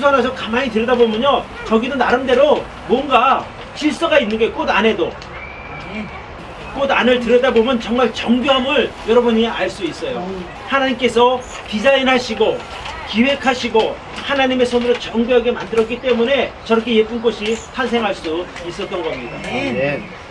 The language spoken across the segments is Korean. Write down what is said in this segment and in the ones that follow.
청소 하나 저 가만히 들여다보면요, 저기도 나름대로 뭔가 질서가 있는 게 꽃 안에도. 꽃 안을 들여다보면 정말 정교함을 여러분이 알 수 있어요. 하나님께서 디자인하시고 기획하시고 하나님의 손으로 정교하게 만들었기 때문에 저렇게 예쁜 꽃이 탄생할 수 있었던 겁니다.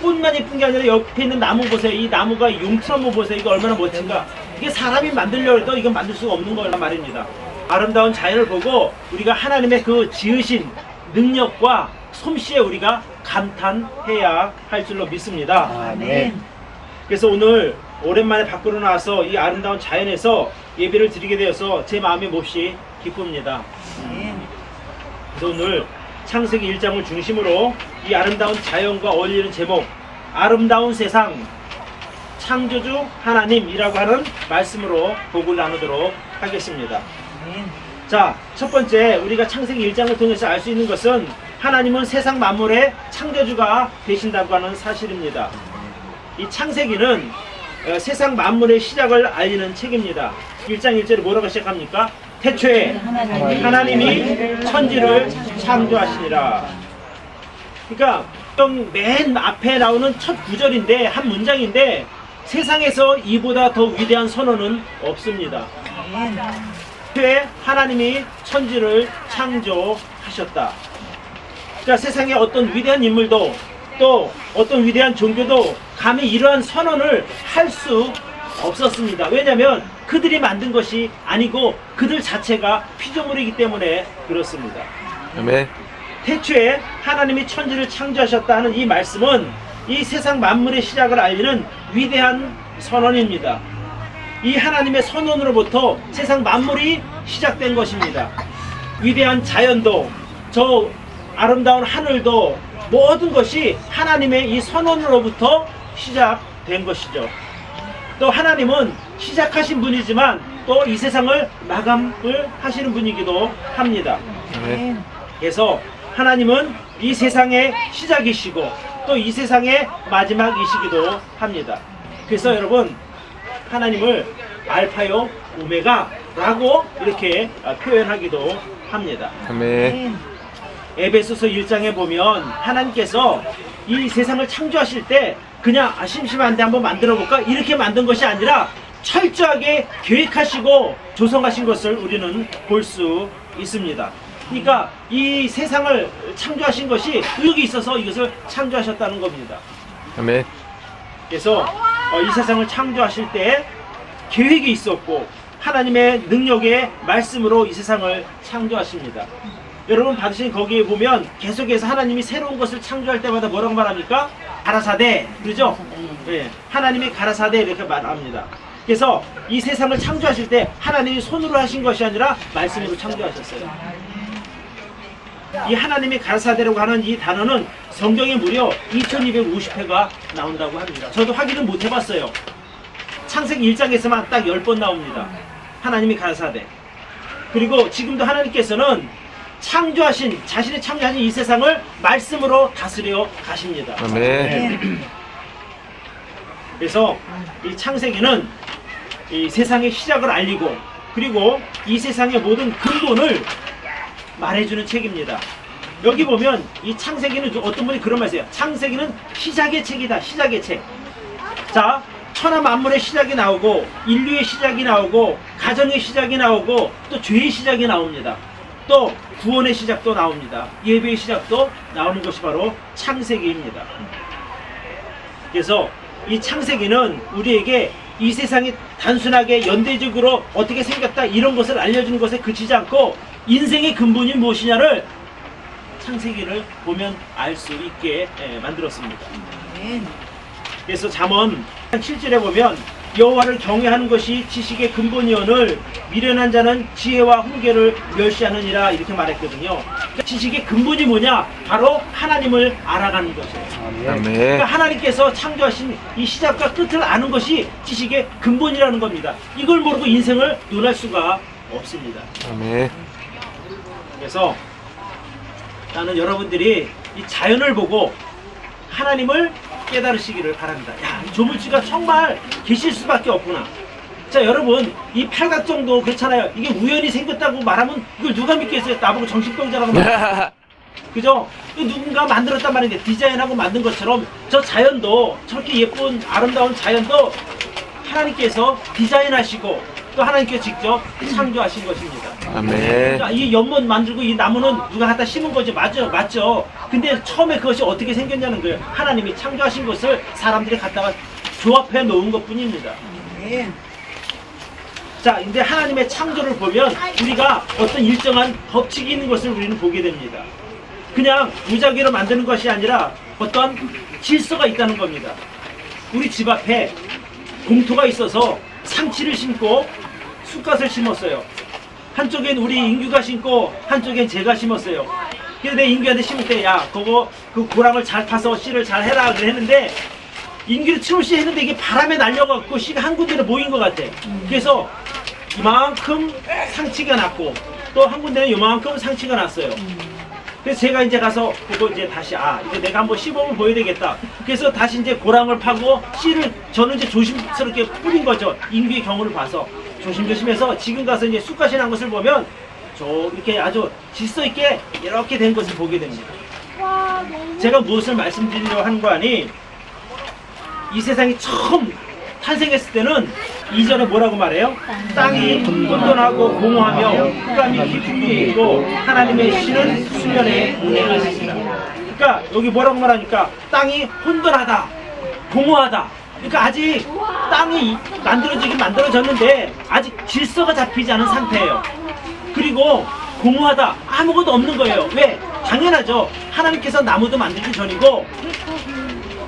꽃만 예쁜 게 아니라 옆에 있는 나무 보세요. 이 나무가 용처럼 보세요. 이거 얼마나 멋진가. 이게 사람이 만들려고 해도 이건 만들 수가 없는 거란 말입니다. 아름다운 자연을 보고 우리가 하나님의 그 지으신 능력과 솜씨에 우리가 감탄해야 할 줄로 믿습니다. 아멘. 그래서 오늘 오랜만에 밖으로 나와서 이 아름다운 자연에서 예배를 드리게 되어서 제 마음이 몹시 기쁩니다. 그래서 오늘 창세기 1장을 중심으로 이 아름다운 자연과 어울리는 제목, 아름다운 세상 창조주 하나님이라고 하는 말씀으로 복을 나누도록 하겠습니다. 자, 첫 번째 우리가 창세기 1장을 통해서 알 수 있는 것은 하나님은 세상 만물의 창조주가 되신다고 하는 사실입니다. 이 창세기는 세상 만물의 시작을 알리는 책입니다. 1장 1절에 뭐라고 시작합니까? 태초에 하나님이 천지를 창조하시니라. 그러니까 맨 앞에 나오는 첫 구절인데, 한 문장인데 세상에서 이보다 더 위대한 선언은 없습니다. 태초에 하나님이 천지를 창조하셨다. 그러니까 세상에 어떤 위대한 인물도 또 어떤 위대한 종교도 감히 이러한 선언을 할 수 없었습니다. 왜냐하면 그들이 만든 것이 아니고 그들 자체가 피조물이기 때문에 그렇습니다. 아멘. 태초에 하나님이 천지를 창조하셨다 하는 이 말씀은 이 세상 만물의 시작을 알리는 위대한 선언입니다. 이 하나님의 선언으로부터 세상 만물이 시작된 것입니다. 위대한 자연도, 저 아름다운 하늘도, 모든 것이 하나님의 이 선언으로부터 시작된 것이죠. 또 하나님은 시작하신 분이지만 또 이 세상을 마감을 하시는 분이기도 합니다. 그래서 하나님은 이 세상의 시작이시고 또 이 세상의 마지막이시기도 합니다. 그래서 여러분, 하나님을 알파요 오메가라고 이렇게 표현하기도 합니다. 아멘. 에베소서 1장에 보면 하나님께서 이 세상을 창조하실 때 그냥 심심한데 한번 만들어 볼까 이렇게 만든 것이 아니라 철저하게 계획하시고 조성하신 것을 우리는 볼 수 있습니다. 그러니까 이 세상을 창조하신 것이 의욕이 있어서 이것을 창조하셨다는 겁니다. 아멘. 그래서 이 세상을 창조하실 때 계획이 있었고 하나님의 능력의 말씀으로 이 세상을 창조하십니다. 여러분 받으신 거기에 보면 계속해서 하나님이 새로운 것을 창조할 때마다 뭐라고 말합니까? 가라사대, 그러죠? 네, 하나님이 가라사대 이렇게 말합니다. 그래서 이 세상을 창조하실 때 하나님이 손으로 하신 것이 아니라 말씀으로 창조하셨어요. 이 하나님이 가라사대라고 하는 이 단어는 성경에 무려 2250회가 나온다고 합니다. 저도 확인은 못 해봤어요. 창세기 1장에서만 딱 10번 나옵니다. 하나님이 가라사대. 그리고 지금도 하나님께서는 자신이 창조하신 이 세상을 말씀으로 다스려 가십니다. 아멘. 그래서 이 창세기는 이 세상의 시작을 알리고 그리고 이 세상의 모든 근본을 말해주는 책입니다. 여기 보면 이 창세기는 어떤 분이 그런 말씀이에요. 창세기는 시작의 책이다. 시작의 책. 자, 천하 만물의 시작이 나오고 인류의 시작이 나오고 가정의 시작이 나오고 또 죄의 시작이 나옵니다. 또 구원의 시작도 나옵니다. 예배의 시작도 나오는 것이 바로 창세기입니다. 그래서 이 창세기는 우리에게 이 세상이 단순하게 연대적으로 어떻게 생겼다 이런 것을 알려주는 것에 그치지 않고 인생의 근본이 무엇이냐를 창세기를 보면 알 수 있게 만들었습니다. 그래서 잠언 7절에 보면 여호와를 경외하는 것이 지식의 근본이오늘 미련한 자는 지혜와 훈계를 멸시하느니라 이렇게 말했거든요. 지식의 근본이 뭐냐? 바로 하나님을 알아가는 것이에요. 아멘. 그러니까 하나님께서 창조하신 이 시작과 끝을 아는 것이 지식의 근본이라는 겁니다. 이걸 모르고 인생을 논할 수가 없습니다. 아멘. 그래서 나는 여러분들이 이 자연을 보고 하나님을 깨달으시기를 바랍니다. 야, 이 조물주가 정말 계실 수밖에 없구나. 자, 여러분, 이 팔각정도 그렇잖아요. 이게 우연히 생겼다고 말하면 이걸 누가 믿겠어요? 나보고 정신병자라고 말. 그죠? 누군가 만들었단 말인데, 디자인하고 만든 것처럼 저 자연도, 저렇게 예쁜 아름다운 자연도 하나님께서 디자인하시고 또 하나님께서 직접 창조하신 것입니다. 아멘. 자, 이 연못 만들고 이 나무는 누가 갖다 심은 거죠. 맞죠? 근데 처음에 그것이 어떻게 생겼냐는 거예요. 하나님이 창조하신 것을 사람들이 갖다가 조합해 놓은 것 뿐입니다. 자, 근데 하나님의 창조를 보면 우리가 어떤 일정한 법칙이 있는 것을 우리는 보게 됩니다. 그냥 무작위로 만드는 것이 아니라 어떤 질서가 있다는 겁니다. 우리 집 앞에 공터가 있어서 상치를 심고 쑥갓을 심었어요. 한쪽엔 우리 인규가 심고 한쪽엔 제가 심었어요. 그래서 내 인규한테 심을 때, 야, 그거 그 고랑을 잘 파서 씨를 잘 해라 그랬는데, 인규를 트롯이 했는데 이게 바람에 날려갖고 씨가 한 군데로 모인 것 같아. 그래서 이만큼 상치가 났고 또 한 군데는 이만큼 상치가 났어요. 그래서 제가 이제 가서 그거 이제 다시 이제 내가 한번 시범을 보여야 되겠다. 그래서 다시 이제 고랑을 파고 씨를 저는 이제 조심스럽게 뿌린 거죠. 인규의 경우를 봐서 조심조심해서 지금 가서 이제 쑥갓이 난 것을 보면 이렇게 아주 질서 있게 이렇게 된 것을 보게 됩니다. 제가 무엇을 말씀드리려고 하는 거 아니, 이 세상이 처음 탄생했을 때는 이전에 뭐라고 말해요? 땅이 혼돈하고 공허하며 흑암이 깊은 위에 있고 하나님의 신은 수면에 운행하십니다. 그러니까 여기 뭐라고 말하니까 땅이 혼돈하다, 공허하다. 그러니까 아직 땅이 만들어졌는데 아직 질서가 잡히지 않은 상태예요. 그리고 공허하다, 아무것도 없는 거예요. 왜? 당연하죠. 하나님께서 나무도 만들기 전이고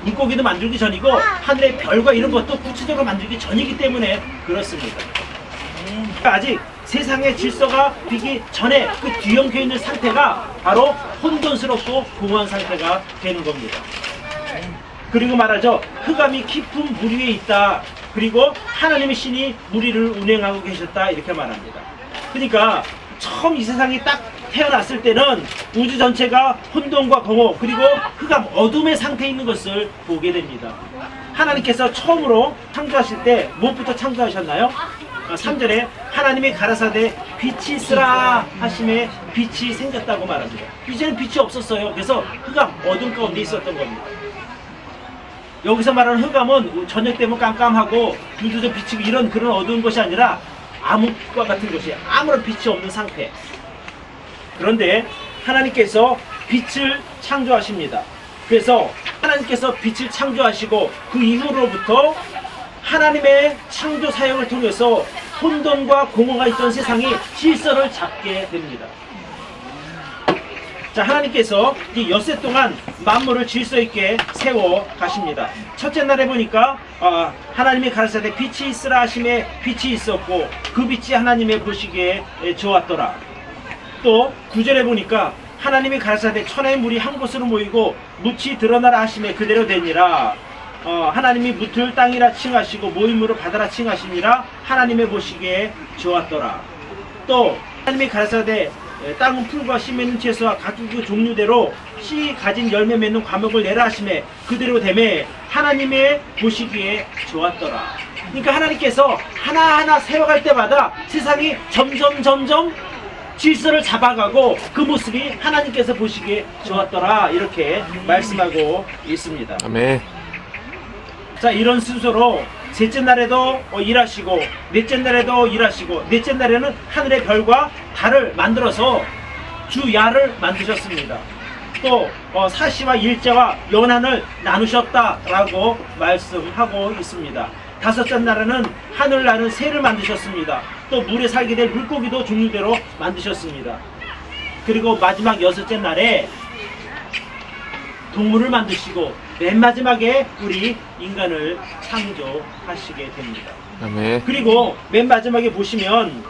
물고기도 만들기 전이고 하늘의 별과 이런 것도 구체적으로 만들기 전이기 때문에 그렇습니다. 그러니까 아직 세상의 질서가 비기 전에 그 뒤엉켜 있는 상태가 바로 혼돈스럽고 공허한 상태가 되는 겁니다. 그리고 말하죠. 흑암이 깊은 물 위에 있다. 그리고 하나님의 신이 물 위를 운행하고 계셨다. 이렇게 말합니다. 그러니까 처음 이 세상이 딱 태어났을 때는 우주 전체가 혼돈과 공허 그리고 흑암 어둠의 상태에 있는 것을 보게 됩니다. 하나님께서 처음으로 창조하실 때 무엇부터 창조하셨나요? 3절에 하나님이 가라사대 빛이 있으라 하심에 빛이 생겼다고 말합니다. 이제는 빛이 없었어요. 그래서 흑암 어둠 가운데 있었던 겁니다. 여기서 말하는 흑암은 저녁 되면 깜깜하고 눈도 좀 비치고 이런 그런 어두운 것이 아니라 암흑과 같은 것이에요. 아무런 빛이 없는 상태. 그런데 하나님께서 빛을 창조하십니다. 그래서 하나님께서 빛을 창조하시고 그 이후로부터 하나님의 창조 사역을 통해서 혼돈과 공허가 있던 세상이 질서를 잡게 됩니다. 자, 하나님께서 이 엿새 동안 만물을 질서 있게 세워 가십니다. 첫째 날에 보니까 하나님이 가라사대 빛이 있으라 하심에 빛이 있었고 그 빛이 하나님의 보시기에 좋았더라. 또 9절에 보니까 하나님이 가라사대 천하의 물이 한 곳으로 모이고 묻이 드러나라 하심에 그대로 되니라. 하나님이 묻을 땅이라 칭하시고 모임으로 바다라 칭하시니라. 하나님의 보시기에 좋았더라. 또 하나님이 가라사대 땅은 풀과 씨 맺는 채소와 각기 그 종류대로 씨 가진 열매 맺는 과목을 내라 하심에 그대로 되매 하나님의 보시기에 좋았더라. 그러니까 하나님께서 하나하나 세워갈 때마다 세상이 점점 질서를 잡아가고 그 모습이 하나님께서 보시기에 좋았더라. 이렇게 말씀하고 있습니다. 아멘. 자, 이런 순서로 셋째 날에도 일하시고 넷째 날에도 일하시고 넷째 날에는 하늘의 별과 달을 만들어서 주야를 만드셨습니다. 또 사시와 일제와 연한을 나누셨다라고 말씀하고 있습니다. 다섯째 날에는 하늘 나는 새를 만드셨습니다. 또 물에 살게 될 물고기도 종류대로 만드셨습니다. 그리고 마지막 여섯째 날에 동물을 만드시고 맨 마지막에 우리 인간을 창조하시게 됩니다. 아멘. 그리고 맨 마지막에 보시면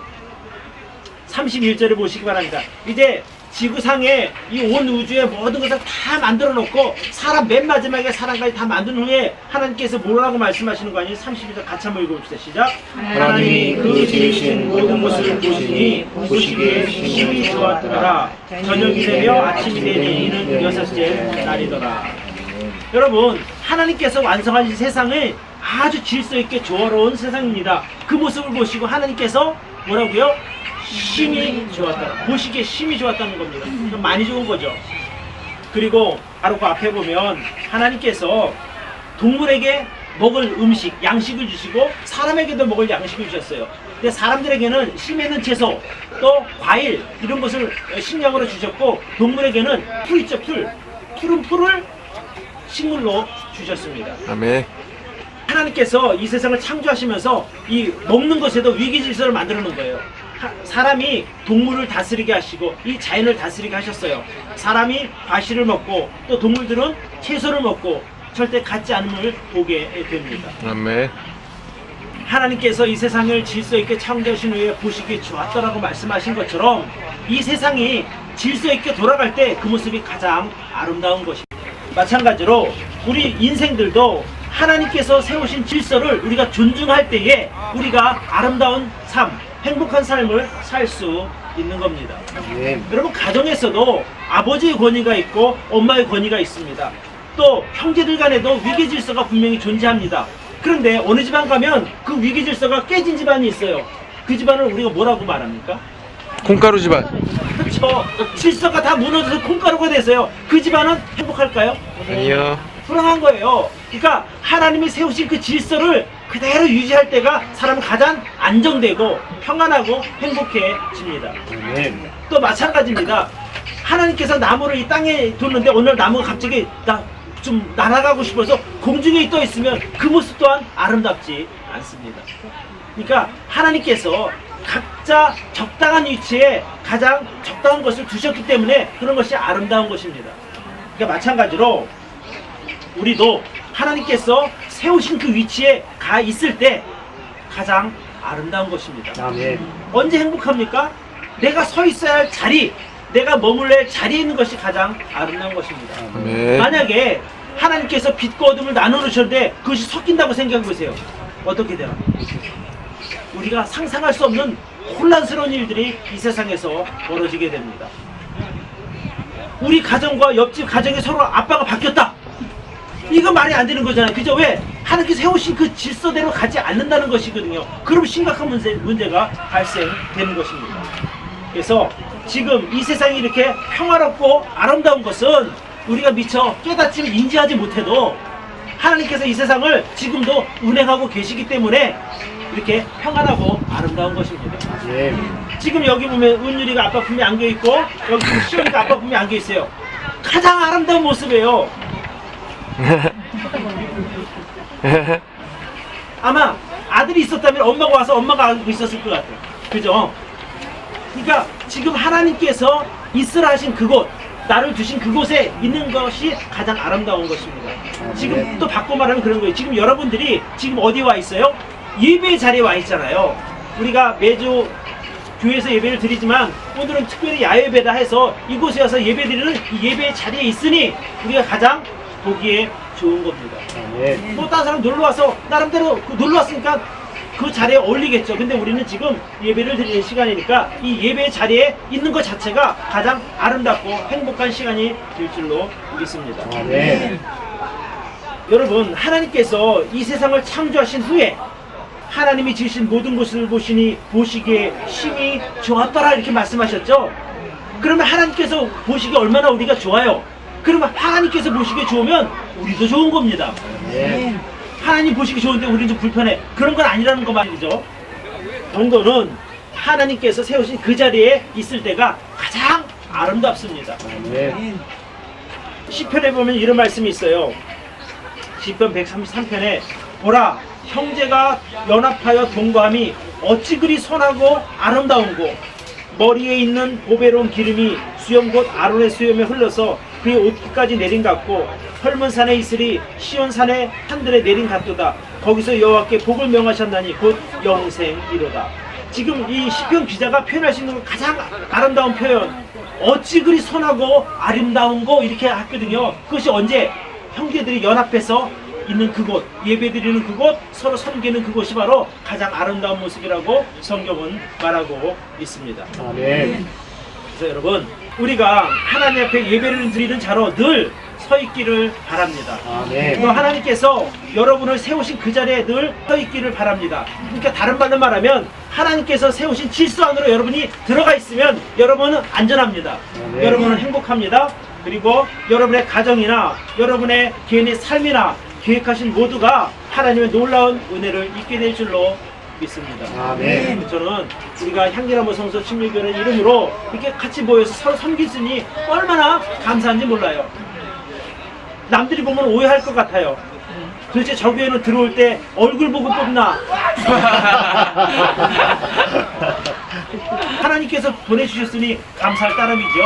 31절을 보시기 바랍니다. 이제 지구상에 이 온 우주의 모든 것을 다 만들어 놓고 사람 맨 마지막에 사람까지 다 만든 후에 하나님께서 뭐라고 말씀하시는 거 아니에요? 32절 같이 한번 읽어봅시다. 시작. 하나님이 그 지으신 모든 것을 보시니 보시기에 심히 좋았더라. 저녁이 되며 아침이 되니 이는 여섯째 날이더라. 여러분, 하나님께서 완성하신 세상을 아주 질서 있게 조화로운 세상입니다. 그 모습을 보시고 하나님께서 뭐라고요? 심히 좋았다. 보시기에 심히 좋았다는 겁니다. 좀 많이 좋은 거죠. 그리고 바로 그 앞에 보면 하나님께서 동물에게 먹을 음식, 양식을 주시고 사람에게도 먹을 양식을 주셨어요. 근데 사람들에게는 씨 맺는 채소, 또 과일 이런 것을 식량으로 주셨고 동물에게는 풀 있죠, 풀. 푸른 풀을 식물로 주셨습니다. 아멘. 하나님께서 이 세상을 창조하시면서 이 먹는 것에도 위기 질서를 만들어 놓은 거예요. 사람이 동물을 다스리게 하시고 이 자연을 다스리게 하셨어요. 사람이 과실을 먹고 또 동물들은 채소를 먹고 절대 같지 않음을 보게 됩니다. 아멘. 하나님께서 이 세상을 질서 있게 창조하신 후에 보시기에 좋았더라고 말씀하신 것처럼 이 세상이 질서 있게 돌아갈 때 그 모습이 가장 아름다운 것입니다. 마찬가지로 우리 인생들도 하나님께서 세우신 질서를 우리가 존중할 때에 우리가 아름다운 삶, 행복한 삶을 살 수 있는 겁니다. 여러분 가정에서도 아버지의 권위가 있고 엄마의 권위가 있습니다. 또 형제들 간에도 위계 질서가 분명히 존재합니다. 그런데 어느 집안 가면 그 위계 질서가 깨진 집안이 있어요. 그 집안을 우리가 뭐라고 말합니까? 콩가루 집안. 그렇죠. 질서가 다 무너져서 콩가루가 돼서요. 그 집안은 행복할까요? 아니요. 불안한 거예요. 그러니까 하나님이 세우신 그 질서를 그대로 유지할 때가 사람은 가장 안정되고 평안하고 행복해집니다. 또 마찬가지입니다. 하나님께서 나무를 이 땅에 뒀는데 어느 날 나무가 갑자기 좀 날아가고 싶어서 공중에 떠 있으면 그 모습 또한 아름답지 않습니다. 그러니까 하나님께서 각자 적당한 위치에 가장 적당한 것을 두셨기 때문에 그런 것이 아름다운 것입니다. 그러니까 마찬가지로 우리도 하나님께서 세우신 그 위치에 가 있을 때 가장 아름다운 것입니다. 아멘. 언제 행복합니까? 내가 서 있어야 할 자리, 내가 머물러야 할 자리에 있는 것이 가장 아름다운 것입니다. 아멘. 만약에 하나님께서 빛과 어둠을 나눠놓으셨는데 그것이 섞인다고 생각해 보세요. 어떻게 되나? 우리가 상상할 수 없는 혼란스러운 일들이 이 세상에서 벌어지게 됩니다. 우리 가정과 옆집 가정이 서로 아빠가 바뀌었다. 이거 말이 안 되는 거잖아요. 그죠? 왜? 하나님께서 세우신 그 질서대로 가지 않는다는 것이거든요. 그럼 심각한 문제가 발생되는 것입니다. 그래서 지금 이 세상이 이렇게 평화롭고 아름다운 것은 우리가 미처 깨닫지 인지하지 못해도 하나님께서 이 세상을 지금도 운행하고 계시기 때문에 이렇게 평안하고 아름다운 것입니다. 예. 지금 여기 보면 은율이가 아빠 품에 안겨있고 여기 시원이가 아빠 품에 안겨있어요. 가장 아름다운 모습이에요. 아마 아들이 있었다면 엄마가 와서 엄마가 안고 있었을 것 같아요. 그죠? 그러니까 지금 하나님께서 있으라 하신 그곳, 나를 두신 그곳에 있는 것이 가장 아름다운 것입니다. 지금 또 바꿔 말하면 그런 거예요. 지금 여러분들이 지금 어디 와 있어요? 예배 자리에 와 있잖아요. 우리가 매주 교회에서 예배를 드리지만 오늘은 특별히 야외배다 해서 이곳에 와서 예배 드리는 이 예배 자리에 있으니 우리가 가장 보기에 좋은 겁니다. 아멘. 또 다른 사람 놀러 와서 나름대로 놀러 왔으니까 그 자리에 어울리겠죠. 근데 우리는 지금 예배를 드리는 시간이니까 이 예배 자리에 있는 것 자체가 가장 아름답고 행복한 시간이 될 줄로 믿습니다. 아멘. 여러분, 하나님께서 이 세상을 창조하신 후에 하나님이 지으신 모든 것을 보시니 보시기에 심히 좋았더라 이렇게 말씀하셨죠. 그러면 하나님께서 보시기에 얼마나 우리가 좋아요. 그러면 하나님께서 보시기에 좋으면 우리도 좋은 겁니다. 예. 하나님 보시기 좋은데 우리는 좀 불편해. 그런 건 아니라는 거 말이죠. 정도는 하나님께서 세우신 그 자리에 있을 때가 가장 아름답습니다. 아멘. 시편에 보면 이런 말씀이 있어요. 시편 133편에 보라, 형제가 연합하여 동거함이 어찌 그리 선하고 아름다운고, 머리에 있는 보배로운 기름이 수염 곧 아론의 수염에 흘러서 그의 옷깃까지 내린 같고, 헐문 산에 있으리 시온산에 한들에 내린 같도다. 거기서 여호와께 복을 명하셨나니 곧 영생이로다. 지금 이 시편 기자가 표현할 수 있는 가장 아름다운 표현, 어찌 그리 선하고 아름다운고 이렇게 했거든요. 그것이 언제? 형제들이 연합해서 있는 그곳, 예배드리는 그곳, 서로 섬기는 그곳이 바로 가장 아름다운 모습이라고 성경은 말하고 있습니다. 아멘. 그래서 여러분, 우리가 하나님 앞에 예배를 드리는 자로 늘 서 있기를 바랍니다. 네. 또 하나님께서 여러분을 세우신 그 자리에 늘 서 있기를 바랍니다. 그러니까 다른 말로 말하면 하나님께서 세우신 질서 안으로 여러분이 들어가 있으면 여러분은 안전합니다. 네. 여러분은 행복합니다. 그리고 여러분의 가정이나 여러분의 개인의 삶이나 계획하신 모두가 하나님의 놀라운 은혜를 입게 될 줄로 믿습니다. 아멘. 저는 우리가 향기나무 성서 침례교회의 이름으로 이렇게 같이 모여서 서로 섬기시니 얼마나 감사한지 몰라요. 남들이 보면 오해할 것 같아요. 도대체 저 교회는 들어올 때 얼굴 보고 뽑나? 하나님께서 보내주셨으니 감사할 따름이죠.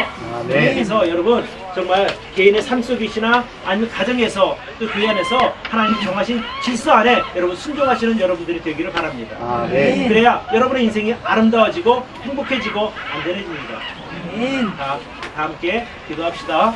네. 그래서 여러분 정말 개인의 삶 속이시나 아니면 가정에서 또 교회 안에서 하나님 정하신 질서 안에 여러분 순종하시는 여러분들이 되기를 바랍니다. 네. 그래야 여러분의 인생이 아름다워지고 행복해지고 안전해집니다. 아멘. 다 함께 기도합시다.